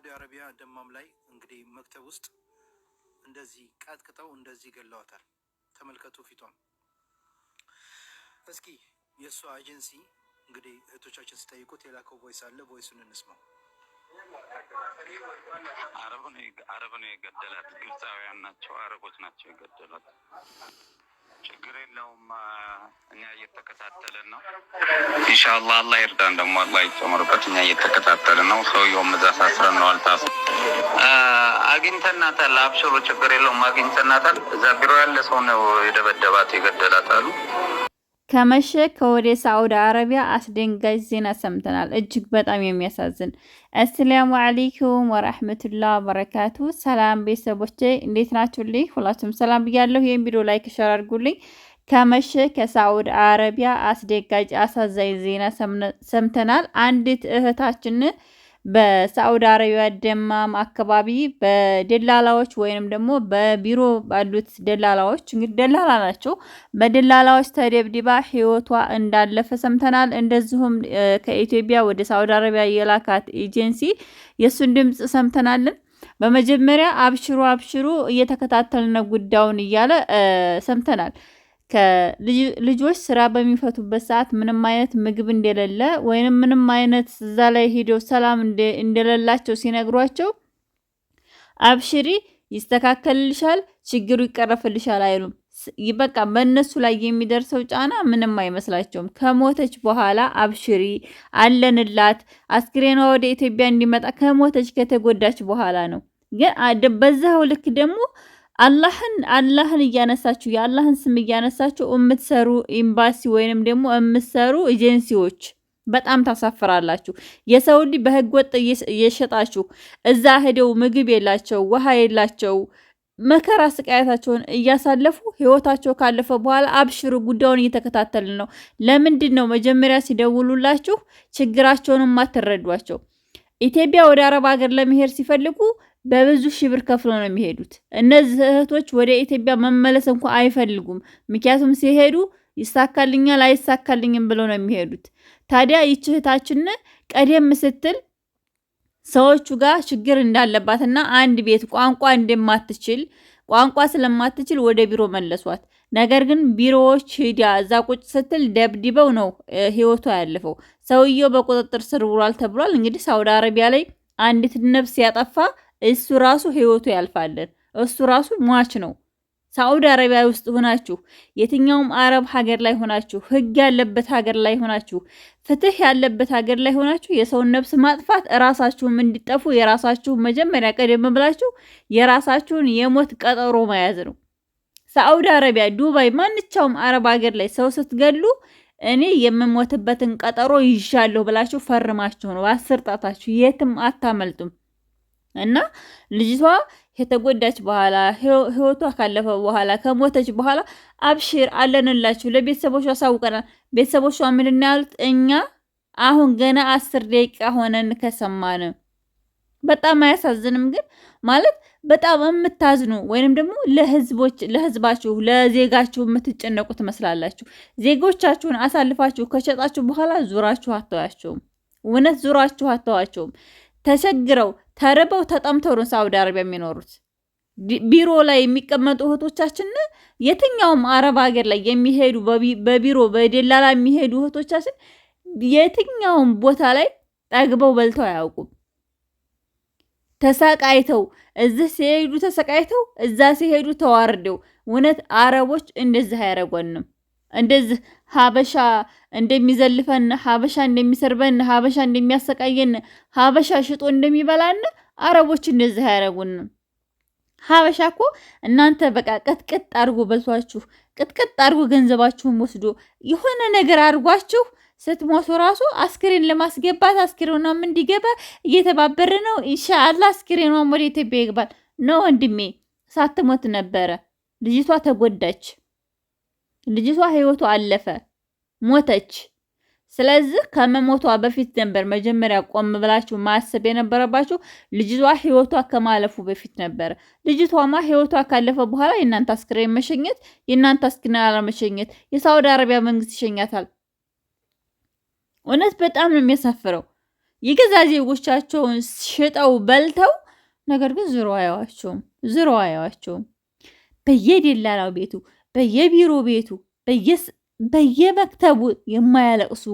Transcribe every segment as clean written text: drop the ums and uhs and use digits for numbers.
ሳዑዲ አረቢያ ደማም ላይ እንግዲህ መክተብ ውስጥ እንደዚህ ቀጥቅጠው እንደዚህ ገለዋታል። ተመልከቱ ፊቷም። እስኪ የእሷ ኤጀንሲ እንግዲህ እህቶቻችን ሲጠይቁት የላከው ቮይስ አለ። ቮይሱን እንስማው። አረብ ነው የገደላት። ግብፃውያን ናቸው፣ አረቦች ናቸው የገደላት። ችግር የለውም። እኛ እየተከታተልን ነው። ኢንሻአላህ አላህ ይርዳን። ደግሞ አላህ ይጨምርበት። እኛ እየተከታተልን ነው። ሰውየውም እዛ ሳስረን ነው አልታስ አግኝተናታል። አብሽሩ፣ ችግር የለውም። አግኝተናታል። እዛ ቢሮ ያለ ሰው ነው የደበደባት የገደላት አሉ። ከመሸ ከወደ ሳዑዲ አረቢያ አስደንጋጭ ዜና ሰምተናል። እጅግ በጣም የሚያሳዝን። አሰላሙ አለይኩም ወራህመቱላሂ ወበረካቱ። ሰላም ቤተሰቦቼ እንዴት ናችሁልኝ? ሁላችሁም ሰላም ብያለሁ። ይሄን ቪዲዮ ላይክ ሸር አድርጉልኝ። ከመሸ ከሳዑዲ አረቢያ አስደንጋጭ አሳዛኝ ዜና ሰምተናል። አንዲት እህታችን በሳዑዲ አረቢያ ደማም አካባቢ በደላላዎች ወይንም ደግሞ በቢሮ ባሉት ደላላዎች እንግዲህ ደላላ ናቸው፣ በደላላዎች ተደብድባ ህይወቷ እንዳለፈ ሰምተናል። እንደዚሁም ከኢትዮጵያ ወደ ሳዑዲ አረቢያ የላካት ኤጀንሲ የሱን ድምጽ ሰምተናልን። በመጀመሪያ አብሽሩ አብሽሩ እየተከታተልን ጉዳዩን እያለ ሰምተናል። ከልጆች ስራ በሚፈቱበት ሰዓት ምንም አይነት ምግብ እንደሌለ ወይንም ምንም አይነት እዛ ላይ ሄደው ሰላም እንደሌላቸው ሲነግሯቸው አብሽሪ ይስተካከልልሻል፣ ችግሩ ይቀረፍልሻል አይሉም። በቃ በእነሱ ላይ የሚደርሰው ጫና ምንም አይመስላቸውም። ከሞተች በኋላ አብሽሪ አለንላት፣ አስክሬኗ ወደ ኢትዮጵያ እንዲመጣ ከሞተች ከተጎዳች በኋላ ነው። ግን በዛው ልክ ደግሞ አላህን እያነሳችሁ የአላህን ስም እያነሳችሁ የምትሰሩ ኤምባሲ ወይንም ደግሞ የምትሰሩ ኤጀንሲዎች በጣም ታሳፍራላችሁ። የሰው ልጅ በህገ ወጥ እየሸጣችሁ እዛ ሄደው ምግብ የላቸው ውሃ የላቸው መከራ ስቃያታቸውን እያሳለፉ ህይወታቸው ካለፈ በኋላ አብሽሩ ጉዳዩን እየተከታተልን ነው። ለምንድን ነው መጀመሪያ ሲደውሉላችሁ ችግራቸውን ማትረዷቸው? ኢትዮጵያ ወደ አረብ ሀገር ለመሄድ ሲፈልጉ በብዙ ሺህ ብር ከፍለው ነው የሚሄዱት። እነዚህ እህቶች ወደ ኢትዮጵያ መመለስ እንኳን አይፈልጉም። ምክንያቱም ሲሄዱ ይሳካልኛል አይሳካልኝም ብለው ነው የሚሄዱት። ታዲያ ይህች እህታችን ቀደም ስትል ሰዎቹ ጋር ችግር እንዳለባትና አንድ ቤት ቋንቋ እንደማትችል ቋንቋ ስለማትችል ወደ ቢሮ መለሷት። ነገር ግን ቢሮዎች ሂዳ እዛ ቁጭ ስትል ደብድበው ነው ህይወቷ ያለፈው። ሰውየው በቁጥጥር ስር ውሏል ተብሏል። እንግዲህ ሳውዲ አረቢያ ላይ አንዲት ነፍስ ያጠፋ እሱ ራሱ ህይወቱ ያልፋለን። እሱ ራሱ ሟች ነው። ሳዑዲ አረቢያ ውስጥ ሆናችሁ የትኛውም አረብ ሀገር ላይ ሆናችሁ ህግ ያለበት ሀገር ላይ ሆናችሁ ፍትህ ያለበት ሀገር ላይ ሆናችሁ የሰውን ነፍስ ማጥፋት ራሳችሁም እንዲጠፉ የራሳችሁ መጀመሪያ ቀደም ብላችሁ የራሳችሁን የሞት ቀጠሮ መያዝ ነው። ሳዑዲ አረቢያ፣ ዱባይ፣ ማንኛውም አረብ ሀገር ላይ ሰው ስትገሉ እኔ የምሞትበትን ቀጠሮ ይዣለሁ ብላችሁ ፈርማችሁ ነው። በአስር ጣታችሁ የትም አታመልጡም። እና ልጅቷ ከተጎዳች በኋላ ህይወቷ ካለፈ በኋላ ከሞተች በኋላ አብሽር አለንላችሁ ለቤተሰቦቿ አሳውቀናል። ቤተሰቦቿ ምንድን ያሉት? እኛ አሁን ገና 10 ደቂቃ ሆነን ከሰማን። በጣም አያሳዝንም? ግን ማለት በጣም የምታዝኑ ወይንም ደግሞ ለህዝባችሁ ለዜጋችሁ የምትጨነቁ ትመስላላችሁ። ዜጎቻችሁን አሳልፋችሁ ከሸጣችሁ በኋላ ዙራችሁ አተዋቸውም። እውነት ዙራችሁ አተዋቸውም። ተቸግረው ተርበው ተጠምተው ነው ሳውዲ አረቢያ የሚኖሩት። ቢሮ ላይ የሚቀመጡ እህቶቻችን የትኛውም አረብ ሀገር ላይ የሚሄዱ በቢሮ በደላላ የሚሄዱ እህቶቻችን የትኛውም ቦታ ላይ ጠግበው በልተው አያውቁም። ተሰቃይተው እዚህ ሲሄዱ ተሰቃይተው እዛ ሲሄዱ ተዋርደው። እውነት አረቦች እንደዚህ አያረጓንም። እንደዚህ ሀበሻ እንደሚዘልፈን፣ ሀበሻ እንደሚሰርበን፣ ሀበሻ እንደሚያሰቃየን፣ ሀበሻ ሽጦ እንደሚበላን አረቦች እንደዚህ አያረጉንም። ሀበሻ እኮ እናንተ በቃ ቅጥቅጥ አድርጎ በልቷችሁ ቅጥቅጥ አድርጎ ገንዘባችሁን ወስዶ የሆነ ነገር አድርጓችሁ ስትሞቱ ራሱ አስክሬን ለማስገባት አስክሬኗም እንዲገባ እየተባበረ ነው። ኢንሻአላህ አስክሬኗም ወደ ኢትዮጵያ ይገባል ነው። ወንድሜ ሳትሞት ነበረ። ልጅቷ ተጎዳች። ልጅቷ ህይወቷ አለፈ፣ ሞተች። ስለዚህ ከመሞቷ በፊት ነበር መጀመሪያ ቆም ብላችሁ ማሰብ የነበረባችሁ። ልጅቷ ህይወቷ ከማለፉ በፊት ነበር። ልጅቷማ ህይወቷ ካለፈ በኋላ የእናንተ አስክሬን መሸኘት፣ የእናንተ አስክሬን አለመሸኘት የሳውዲ አረቢያ መንግስት ይሸኛታል። እውነት በጣም ነው የሚያሳፍረው። የገዛ ዜጎቻቸውን ሽጠው በልተው፣ ነገር ግን ዝሮ አያዋቸውም። በየደላላው ቤቱ፣ በየቢሮ ቤቱ፣ በየመክተቡ የማያለቅሱ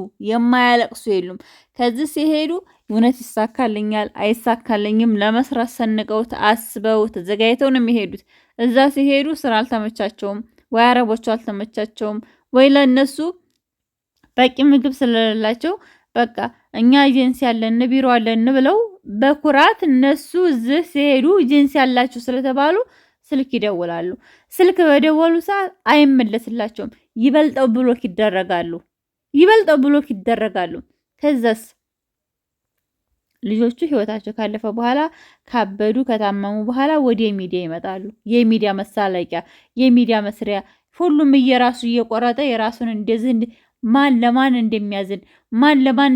የሉም። ከዚህ ሲሄዱ እውነት ይሳካልኛል አይሳካልኝም ለመስራት ሰንቀውት አስበው ተዘጋጅተው ነው የሚሄዱት። እዛ ሲሄዱ ስራ አልተመቻቸውም፣ ወይ አረቦቹ አልተመቻቸውም፣ ወይ ለነሱ በቂ ምግብ ስለሌላቸው በቃ እኛ ኤጀንሲ ያለን ቢሮ አለን ብለው በኩራት እነሱ እዚህ ሲሄዱ ኤጀንሲ ያላችሁ ስለተባሉ ስልክ ይደውላሉ። ስልክ በደወሉ ሰዓት አይመለስላቸውም። ይበልጠው ብሎክ ይደረጋሉ። ከዛስ ልጆቹ ህይወታቸው ካለፈ በኋላ ካበዱ ከታመሙ በኋላ ወደ ሚዲያ ይመጣሉ። የሚዲያ መሳለቂያ፣ የሚዲያ መስሪያ፣ ሁሉም እየራሱ እየቆረጠ የራሱን እንደዚህ ማን ለማን እንደሚያዝን ማን ለማን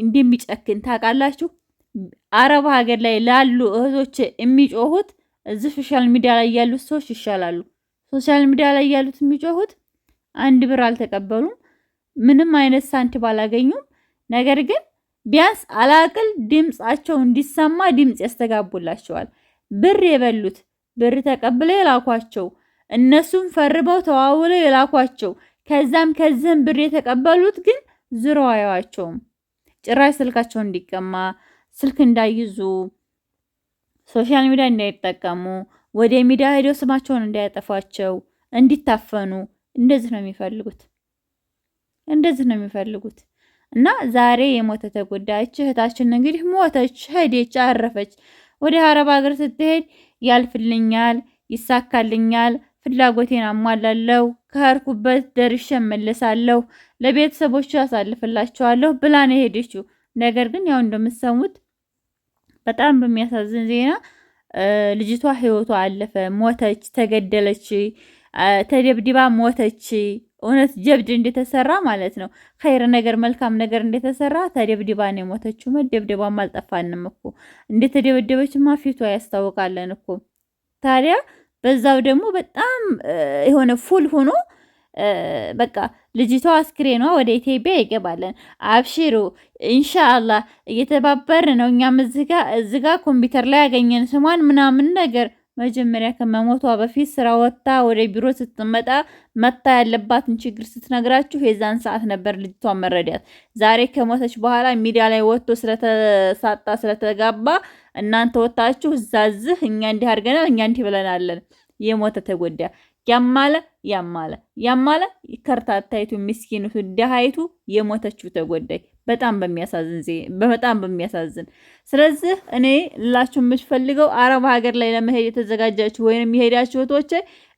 እንደሚጨክን ታውቃላችሁ? አረብ ሀገር ላይ ላሉ እህቶች የሚጮሁት እዚህ ሶሻል ሚዲያ ላይ ያሉት ሰዎች ይሻላሉ። ሶሻል ሚዲያ ላይ ያሉት የሚጮሁት 1 ብር አልተቀበሉም፣ ምንም አይነት ሳንቲም አላገኙም። ነገር ግን ቢያንስ አላቅል ድምጻቸው እንዲሰማ ድምጽ ያስተጋቡላቸዋል። ብር የበሉት ብር ተቀብለው የላኳቸው እነሱም ፈርበው ተዋውለው የላኳቸው ከዛም ብር የተቀበሉት ግን ዝሮ አያዋቸውም። ጭራሽ ስልካቸው እንዲቀማ፣ ስልክ እንዳይዙ፣ ሶሻል ሚዲያ እንዳይጠቀሙ፣ ወደ ሚዲያ ሄደው ስማቸውን እንዳያጠፏቸው፣ እንዲታፈኑ እንደዚህ ነው የሚፈልጉት። እና ዛሬ የሞተ ተጎዳች እህታችን እንግዲህ ሞተች፣ ሄደች፣ አረፈች። ወደ አረብ ሀገር ስትሄድ ያልፍልኛል፣ ይሳካልኛል፣ ፍላጎቴን አሟላለሁ፣ ከሄድኩበት ደርሼ እመለሳለሁ፣ ለቤተሰቦቹ ያሳልፍላቸዋለሁ ብላ ነው የሄደችው። ነገር ግን ያው እንደምትሰሙት በጣም በሚያሳዝን ዜና ልጅቷ ህይወቷ አለፈ፣ ሞተች፣ ተገደለች፣ ተደብድባ ሞተች። እውነት ጀብድ እንደተሰራ ማለት ነው። ኸይር ነገር መልካም ነገር እንደተሰራ ተደብድባ ነው የሞተችው። መደብደባም አልጠፋንም እኮ እንደተደበደበችማ ፊቷ ያስታውቃለን እኮ። ታዲያ በዛው ደግሞ በጣም የሆነ ፉል ሆኖ በቃ ልጅቷ አስክሬኗ ወደ ኢትዮጵያ ይገባለን። አብሽሩ ኢንሻአላህ እየተባበር ነው። እኛም እዚጋ ኮምፒውተር ላይ ያገኘን ስሟን ምናምን ነገር መጀመሪያ ከመሞቷ በፊት ስራ ወጥታ ወደ ቢሮ ስትመጣ መታ ያለባትን ችግር ስትነግራችሁ የዛን ሰዓት ነበር ልጅቷን መረዳት። ዛሬ ከሞተች በኋላ ሚዲያ ላይ ወጥቶ ስለተሳጣ ስለተጋባ እናንተ ወጣችሁ እዛዝህ እኛ እንዲህ አድርገናል እኛ እንዲህ ብለናለን። የሞተ ተጎዳ ያማለ ከርታታይቱ ምስኪኑቱ ደሃይቱ የሞተችው ተጎዳይ በጣም በሚያሳዝን። ስለዚህ እኔ ልላችሁ የምፈልገው አረብ ሀገር ላይ ለመሄድ የተዘጋጃችሁ ወይንም የሄዳችሁ እህቶቼ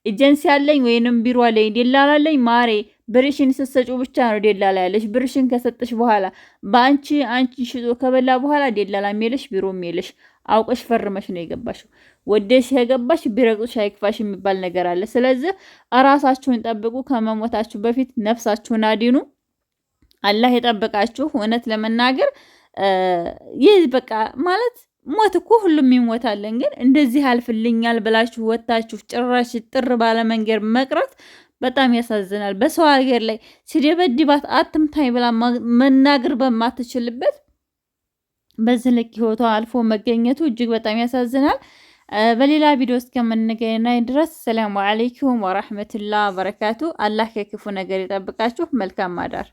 ኤጀንሲ አለኝ ወይንም ቢሮ አለኝ ደላላ አለኝ ማሬ ብርሽን ስትሰጩ ብቻ ነው ደላላ ያለሽ። ብርሽን ከሰጠሽ በኋላ አንቺ ሽጦ ከበላ በኋላ ደላላ የሚልሽ ቢሮ የሚልሽ አውቀሽ ፈርመሽ ነው የገባሽው። ወደሽ የገባሽ ቢረግጡሽ አይክፋሽ የሚባል ነገር አለ። ስለዚህ እራሳችሁን ጠብቁ። ከመሞታችሁ በፊት ነፍሳችሁን አድኑ። አላህ የጠበቃችሁ። እውነት ለመናገር ይህ በቃ ማለት ሞት እኮ ሁሉም ይሞታለን። ግን እንደዚህ አልፍልኛል ብላችሁ ወጣችሁ ጭራሽ ጥር ባለ መንገድ መቅረት በጣም ያሳዝናል። በሰው ሀገር ላይ ሲደበድባት አትምታይ ብላ መናገር በማትችልበት በዚህ ልክ ህይወቷ አልፎ መገኘቱ እጅግ በጣም ያሳዝናል። በሌላ ቪዲዮ እስከምንገናኝ ድረስ ሰላም አለይኩም ወራህመቱላሂ ወበረካቱ። አላህ ከክፉ ነገር ይጠብቃችሁ። መልካም ማዳር